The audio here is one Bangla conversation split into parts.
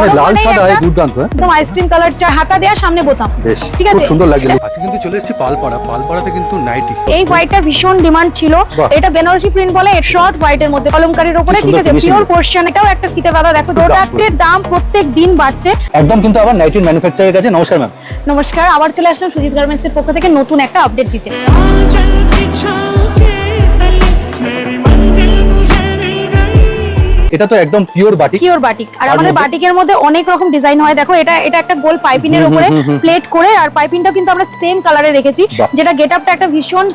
মানে লাল সাদা দুর্দান্ত একদম আইসক্রিম কালার চা হাতা দেয়া সামনে বোতাম বেশ ঠিক আছে খুব সুন্দর লাগছে। আজকে কিন্তু চলে এসেছি পালপাড়াতে কিন্তু নাইটি এই হোয়াইটটা ভীষণ ডিমান্ড ছিল। এটা বেনারসি প্রিন্ট বলে শর্ট হোয়াইটের মধ্যে কলমকারীর উপরে ঠিক আছে পিওর পোরশন। এটাও একটা ফিতে বাঁধা দেখো প্রোডাক্টের দাম প্রত্যেক দিন বাড়ছে একদম কিন্তু আবার নাইটির ম্যানুফ্যাকচারের কাছে। নমস্কার ম্যাম। নমস্কার, আবার চলে আসলাম সুজিত গার্মেন্টস এর পক্ষ থেকে নতুন একটা আপডেট দিতে। এটা তো একদম পিওর বাটিক আর আমাদের বাটিকের মধ্যে অনেক রকম ডিজাইন হয়। দেখো এটা একটা গোল পাইপিনের উপরে প্লেট করে, আর পাইপিংটা কিন্তু আমরা সেম কালারে রেখেছি, যেটা গেটআপটা একটা ভীষণ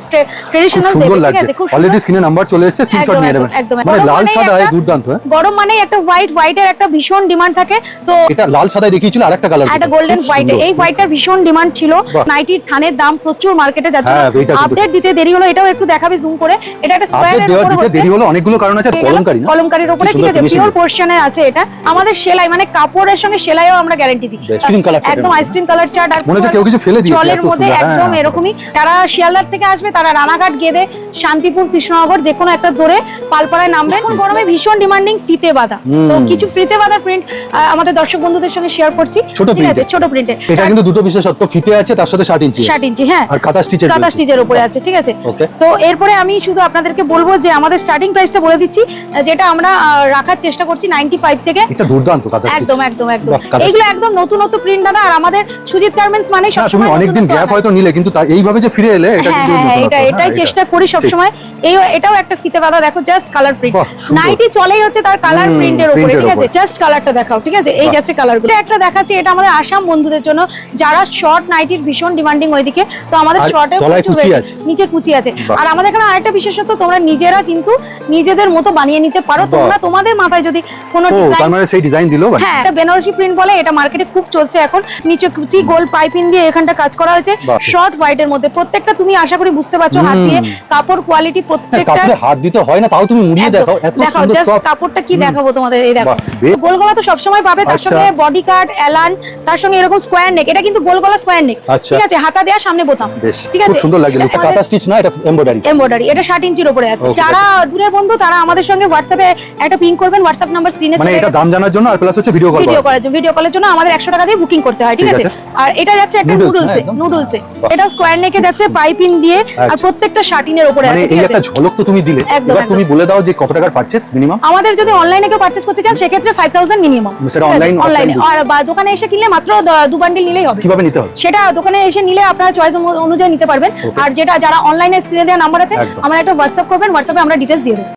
ট্রেডিশনাল সুন্দর লাগছে। অলরেডি স্ক্রিনে নাম্বার চলে এসেছে, স্ক্রিনশট নিয়ে নেবেন। মানে লাল সাদা দুর্দান্ত। গরম মানে একটা হোয়াইটের একটা ভীষণ ডিমান্ড থাকে। তো এটা লাল সাদা দেখিয়েছিল আরেকটা কালার, এটা গোল্ডেন হোয়াইট। এই হোয়াইটটার ভীষণ ডিমান্ড ছিল। নাইটির থানের দাম প্রচুর মার্কেটে যাচ্ছে। আপডেট দিতে দেরি হলো, এটাও একটু দেখাবে জুম করে। এটা একটা স্কয়ারের উপরে হচ্ছে। দেরি হলো অনেকগুলো কারণ আছে। কলমকারীর উপরে ঠিক আছে, পিওর পোরশনে আছে। এটা আমাদের সেলাই মানে কাপড়ের সঙ্গে সেলাইও আমরা গ্যারান্টি দিই। একদম আইসক্রিম কালার চার্ট। আর মনে হচ্ছে কেউ কিছু ফেলে দিয়েছে চলের মধ্যে একদম এরকমই। যারা শিয়ালদার থেকে আসবে তারা রানাঘাট গেদে শান্তিপুর কৃষ্ণনগর যে কোনো একটা ধরে পালপাড়ায় নামবেন। গরমে ভীষণ ডিমান্ডিং ফিতে বাঁধা, তো কিছু ফিতে বাঁধা প্রিন্ট আমাদের দর্শক বন্ধুদের সঙ্গে শেয়ার করছি। ছোট প্রিন্টে এটা কিন্তু দুটো বিশেষত্ব, ফিতে আছে তার সাথে 60 ইঞ্চি। হ্যাঁ, আর কাঁথা স্টিচের উপরে আছে ঠিক আছে। তো এরপরে আমি শুধু আপনাদেরকে বলবো যে আমাদের স্টার্টিং প্রাইসটা বলে দিচ্ছি, যেটা আমরা রাখার চেষ্টা করছি 95 থেকে। এটা দুর্দান্ত কাঁথা স্টিচ। একদম এগুলো একদম নতুন প্রিন্ট দাদা। আর আমাদের সুজিত গার্মেন্টস মানে সব তুমি অনেকদিন গ্যাপ হয়তো নিলে, কিন্তু এইভাবে যে ফিরে এলে এটা কিন্তু এটাই চেষ্টা করি সব সময়। এটাও একটা ফিতে বাঁধা দেখো, জাস্ট কালার প্রিন্ট। নাইটি চলেই হচ্ছে তার কালার প্রিন্টের উপরে ঠিক আছে। জাস্ট কালারটা দেখাও ঠিক আছে। এই যাচ্ছে কালারগুলো। একটা দেখাচ্ছি, এটা আমাদের আসাম বন্ধুদের জন্য যারা শর্ট নাইটির ভীষণ ডিমান্ডিং ওইদিকে। তো আমাদের শর্টে নিচে কুচি আছে। আর আমাদের এখানে আরেকটা বিশেষত্ব, তোমরা নিজেরা কিন্তু নিজেদের মতো বানিয়ে নিতে পারো। তোমরা তোমাদের মাথায় যদি কোনো ডিজাইন দিলো, হ্যাঁ, এটা বেনারসি প্রিন্ট বলে। এটা মার্কেটে খুব চলছে এখন। নিচে কুচি গোল পাইপিং দিয়ে এখানটা কাজ করা হয়েছে শর্ট হোয়াইটের মধ্যে। প্রত্যেকটা তুমি আশা করি বুঝতে পারছো হাত দিয়ে কাপড় কোয়ালিটি প্রত্যেকটা। হাত দিতে হয় না, তাও তুমি মুড়িয়ে দেখাও এত সুন্দর সফট কাপড়টা। কি দেখাবো তোমাদের, এই দেখো গোল গলা তো সব সময় পাবে, তার সঙ্গে বডি কাট এলান, তার সঙ্গে এরকম স্কয়ার নেক। এটা কিন্তু গোল গলা স্কয়ার নেক ঠিক আছে, হাতা দেয়া সামনে বোতাম ঠিক আছে। খুব সুন্দর লাগে। এটা কাঁথা স্টিচ না, এটা এমব্রয়ডারি। এটা 60 ইঞ্চির উপরে আছে। যারা দূরের বন্ধু তারা আমাদের সঙ্গে হোয়াটসঅ্যাপে একটা পিং করবেন। হোয়াটসঅ্যাপ নাম্বার স্ক্রিনে মানে এটা দাম জানার জন্য আর প্লাস হচ্ছে ভিডিও কলের জন্য আমাদের 100 টাকা দিয়ে বুকিং করতে হয় ঠিক আছে। আর এটা যাচ্ছে একটা নুডলসে। এটা স্কয়ার নেকে যাচ্ছে পাইপিং দিয়ে, আর প্রত্যেকটা শাটিনের উপরে আছে। এই একটা ঝলক তো তুমি দিলে, এবার তুমি বলে দাও যে কত টাকার পারচেজ মিনিমাম। আমাদের যদি অনলাইনে কেউ পারচেজ করতে চান সেক্ষেত্রে 5000 মিনিমাম। সেটা অনলাইন, আর দোকানে এসে কিনলে মাত্র 2 বান্ডিল নিলেই হবে। কিভাবে নিতে হবে সেটা দোকানে এসে নিলে আপনারা চয়েস অনুযায়ী নিতে পারবেন। আর যারা অনলাইনে স্ক্রিনে দেওয়া নাম্বার আছে, আমাদের একটা হোয়াটসঅ্যাপ করবেন, হোয়াটসঅ্যাপে আমরা ডিটেইলস দিয়ে দেব।